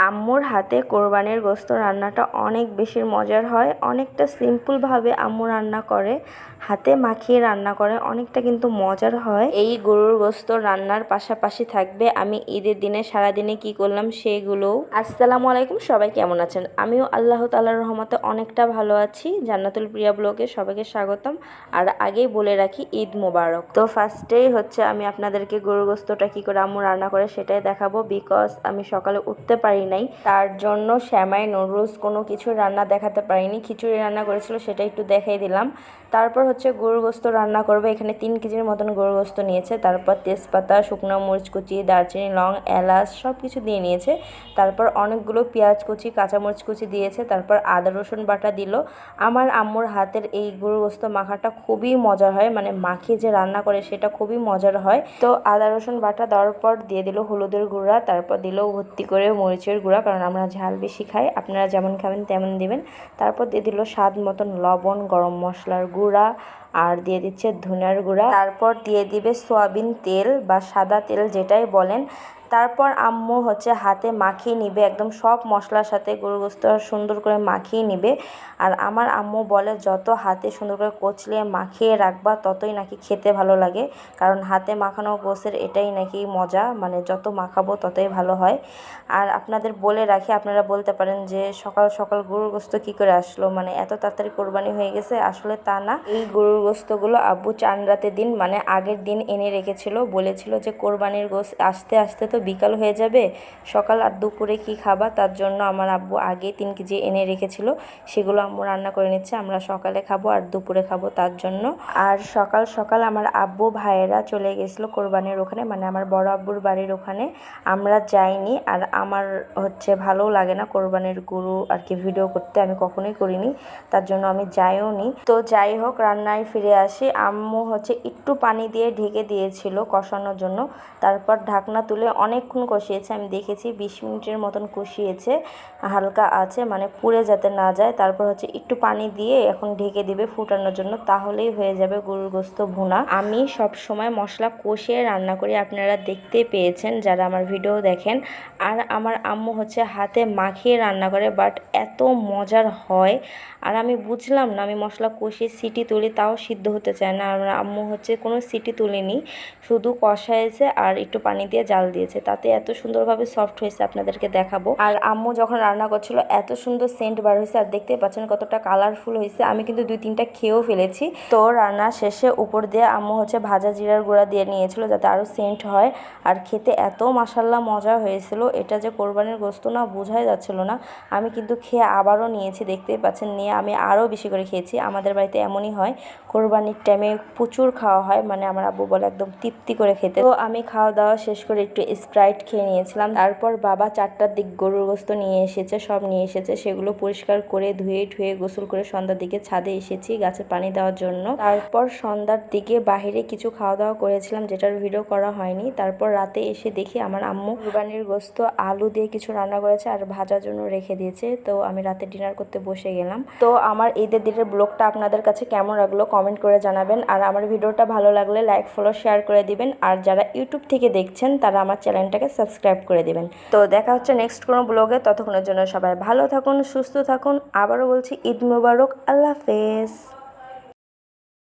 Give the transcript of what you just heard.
আম্মুর হাতে কোরবানির গোশত রান্নাটা অনেক বেশি মজার হয়। অনেকটা সিম্পলভাবে আম্মু রান্না করে, হাতে মাখিয়ে রান্না করে, অনেকটা কিন্তু মজার হয়। এই গরুর গোশত রান্নার পাশাপাশি থাকবে আমি ঈদের দিনে সারাদিনে কি করলাম সেগুলোও। আসসালামু আলাইকুম, সবাই কেমন আছেন? আমিও আল্লাহ তাআলার রহমতে অনেকটা ভালো আছি। জান্নাতুল প্রিয়া ব্লগে সবাইকে স্বাগতম। আর আগেই বলে রাখি, ঈদ মোবারক। তো ফার্স্টেই হচ্ছে আমি আপনাদেরকে গরুর গোশতটা কি করে আম্মু রান্না করে সেটাই দেখাবো, বিকজ আমি সকালে উঠতে পারি নাই, তার জন্য শ্যামাই নুডলস কোনো কিছু রান্না দেখাতে পারিনি। খিচুড়ি রান্না করেছিল, সেটা একটু দেখাই দিলাম। তারপর হচ্ছে গরুর গোশত রান্না করবে। এখানে 3 কেজির মতন গরুর গোশত নিয়েছে। তারপর তেজপাতা, শুকনো মরিচ কুচি, দারচিনি, লং, এলাচ সব কিছু দিয়ে নিয়েছে। তারপর অনেকগুলো পেঁয়াজ কুচি, কাঁচামরিচ কুচি দিয়েছে। তারপর আদা রসুন বাটা দিল। আমার আম্মুর হাতের এই গরুর গোশত মাখাটা খুবই মজার হয়, মানে মাখিয়ে যে রান্না করে সেটা খুবই মজার হয়। তো আদা রসুন বাটা দেওয়ার পর দিয়ে দিল হলুদের গুঁড়া, তারপর দিল ভর্তি করে মরিচের গুঁড়া, কারণ আমরা ঝাল বেশি খাই, আপনারা যেমন খাবেন তেমন দিবেন। তারপর দিয়ে দিল স্বাদ মতন লবণ, গরম মশলার গুঁড়া, আর দিয়ে দিচ্ছে ধনিয়ার গুঁড়া। তারপর দিয়ে দিবে সয়াবিন তেল বা সাদা তেল যেটাই বলেন। তারপর আম্মু হচ্ছে হাতে মাখিয়ে নিবে, একদম সব মশলার সাথে গরুর গোশত সুন্দর করে মাখিয়ে নিবে। আর আমার আম্মু বলে যত হাতে সুন্দর করে কচলিয়ে মাখিয়ে রাখবা ততই নাকি খেতে ভালো লাগে, কারণ হাতে মাখানো গোশতের এটাই নাকি মজা, মানে যত মাখাবো ততই ভালো হয়। আর আপনাদের বলে রাখি, আপনারা বলতে পারেন যে সকাল সকাল গরুর গোশত কী করে আসলো, মানে এত তাড়াতাড়ি কোরবানি হয়ে গেছে। আসলে তা না, এই গরুর গোশতগুলো আব্বু চান রাতের দিন, মানে আগের দিন এনে রেখেছিল। বলেছিল যে কোরবানির গোশত আসতে আসতে তো বিকাল হয়ে যাবে, সকাল আর দুপুরে কি খাবা, তার জন্য আমার আব্বু আগে 3 কেজি এনে রেখেছিল। সেগুলো আম্মু রান্না করে নিচ্ছে, আমরা সকালে খাবো আর দুপুরে খাবো তার জন্য। আর সকাল সকাল আমার আব্বু ভাইয়েরা চলে গেছিলো কোরবানির ওখানে, মানে আমার বড় আব্বুর বাড়ির ওখানে। আমরা যাইনি, আর আমার হচ্ছে ভালোও লাগে না কোরবানির গরু আর কি ভিডিও করতে, আমি কখনোই করিনি, তার জন্য আমি যাইও নি। তো যাই হোক, রান্নায় ফিরে আসি। আম্মু হচ্ছে একটু পানি দিয়ে ঢেকে দিয়েছিল কষানোর জন্য। তারপর ঢাকনা তুলে অনেকক্ষণ কষিয়েছে, আমি দেখেছি 20 মিনিটের মতন কষিয়েছে হালকা আছে, মানে পুড়ে যাতে না যায়। তারপর হচ্ছে একটু পানি দিয়ে এখন ঢেকে দিবে ফুটানোর জন্য, তাহলেই হয়ে যাবে গরুর গোশত ভুনা। আমি সব সময় মশলা কষিয়ে রান্না করি, আপনারা দেখতেই পেয়েছেন যারা আমার ভিডিও দেখেন। আর আমার আম্মু হচ্ছে হাতে মাখিয়ে রান্না করে, বাট এত মজার হয়। আর আমি বুঝলাম না, আমি মশলা কষিয়ে সিটি তুলি তাও সিদ্ধ হতে চায় না। আমার আম্মু হচ্ছে কোনো সিটি তুলেনি, শুধু কষাইছে আর একটু পানি দিয়ে জাল দিয়েছে, তাতে এত সুন্দরভাবে সফট হয়েছে, আপনাদেরকে দেখাবো। আর আম্মু যখন রান্না করছিল এত সুন্দর সেন্ট বার হয়েছে, আর দেখতে পাচ্ছেন কতটা কালারফুল হয়েছে। আমি কিন্তু 2-3টা খেয়েও ফেলেছি। তো রান্না শেষে উপর দিয়ে আম্মু হচ্ছে ভাজা জিরার গুঁড়া দিয়ে নিয়েছিল যাতে আরও সেন্ট হয়। আর খেতে এত মাশাল্লাহ মজা হয়েছিল, এটা যে কোরবানির গোশত না বোঝাই যাচ্ছিল না। আমি কিন্তু খেয়ে আবারও নিয়েছি, দেখতেই পাচ্ছেন, নিয়ে আমি আরও বেশি করে খেয়েছি। আমাদের বাড়িতে এমনই হয়, কোরবানির টাইমে প্রচুর খাওয়া হয়, মানে আমার আব্বু বলে একদম তৃপ্তি করে খেতে। তো আমি খাওয়া দাওয়া শেষ করে একটু স্প্রাইট খেয়ে নিয়েছিলাম। তারপর বাবা 4টার দিক গরুর গোশত নিয়ে এসেছে, সব নিয়ে এসেছে, সেগুলো পরিষ্কার করে ধুয়ে ঠুয়ে গোসল করে সন্ধ্যার দিকে ছাদে এসেছি গাছে পানি দেওয়ার জন্য। তারপর সন্ধ্যার দিকে বাহিরে কিছু খাওয়া দাওয়া করেছিলাম, যেটার ভিডিও করা হয়নি। তারপর রাতে এসে দেখি আমার আম্মু কোরবানির গোশত আলু দিয়ে কিছু রান্না করেছে আর ভাজার জন্য রেখে দিয়েছে। তো আমি রাতে ডিনার করতে বসে গেলাম। তো আমার ঈদের দিনের ব্লগটা আপনাদের কাছে কেমন লাগলো কমেন্ট করে জানাবেন। আর আমার ভিডিওটা ভালো লাগলে লাইক, ফলো, শেয়ার করে দিবেন। আর যারা ইউটিউব থেকে দেখছেন তারা আমার চ্যানেলটাকে সাবস্ক্রাইব করে দিবেন। তো দেখা হচ্ছে নেক্সট কোনো ব্লগে, ততক্ষণের জন্য সবাই ভালো থাকুন, সুস্থ থাকুন। আবারও বলছি ঈদ মোবারক, আল্লাহ হাফেজ।